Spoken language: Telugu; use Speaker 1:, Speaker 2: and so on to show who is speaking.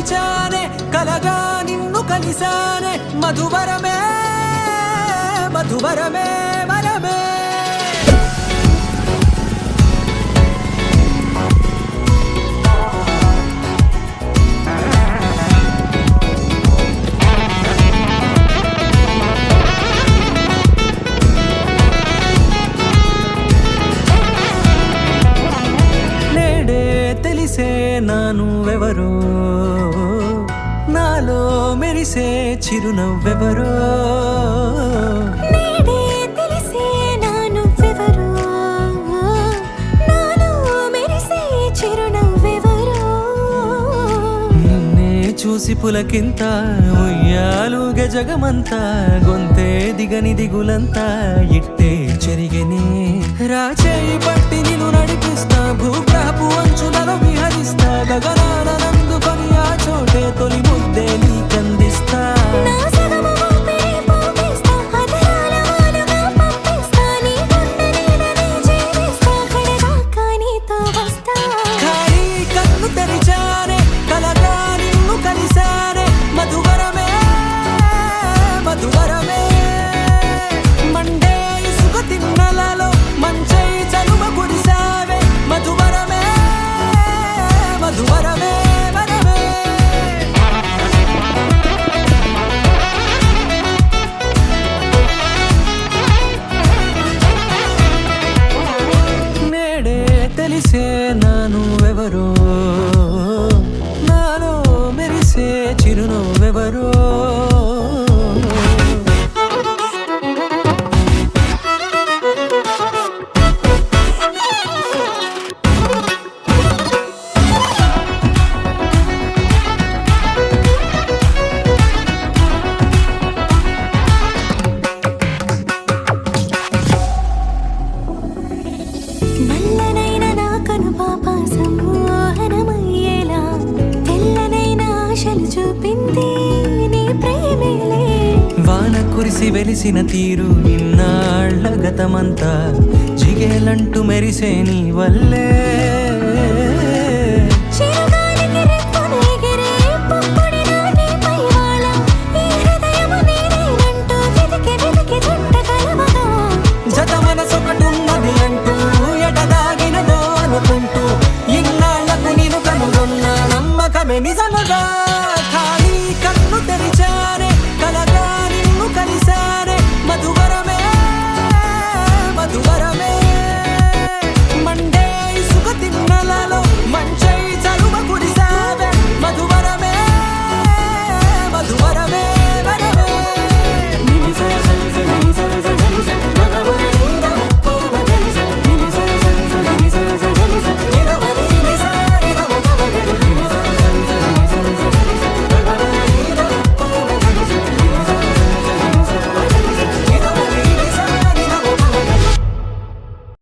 Speaker 1: తెరిచానే కలగా నిన్ను కలిసానే మధువరమే మధువరమే వరమే తెలిసే నానువెవరో నాలో మెరిసే చిరునవ్వెవరో
Speaker 2: నేడే తెలిసే నానువెవరో నాలో మెరిసే చిరునవ్వెవరో
Speaker 1: నిన్నే చూసి పులకింత ఉయ్యాలుగ జగమంతా గొంతే దిగని దిగులంతా ఇట్టే చెరిగనే రాచేయి పట్టి నిన్ను నడిపిస్తా భూగ్రహపు అంచులలో విహరిస్తా గగనాన నందుకొని ఆ చోటే తొలి ముద్దే నీకందిస్తా
Speaker 2: నా సగము ఊపిరి పోగిస్తా అధరాల వాలుగా పంపిస్తా నీ గుండె నీడనే జీవిస్తా కడదాకా నీతో వస్తా
Speaker 1: ఖాళీ కన్ను తెరిచానే కలగా నిన్ను కలిసానే మధువరమే మధువరమే మండే ఇసుక తిన్నలలో మంచై చలువ కురిసావే మధువరమే మధువరమే వరమే నేడే తెలిసే నానువెవరో నాలో మెరిసే చిరునవ్వెవరో
Speaker 2: నల్లనైన నా కనుపాప సమ్మోహనమయ్యేలా తెల్లనైన ఆశలు చూపింది నీ ప్రేమేలే
Speaker 1: వాన కురిసి వెలిసిన తీరు ఇన్నాళ్ల గతమంతా జిగేలంటూ మెరిసే నీ వల్లే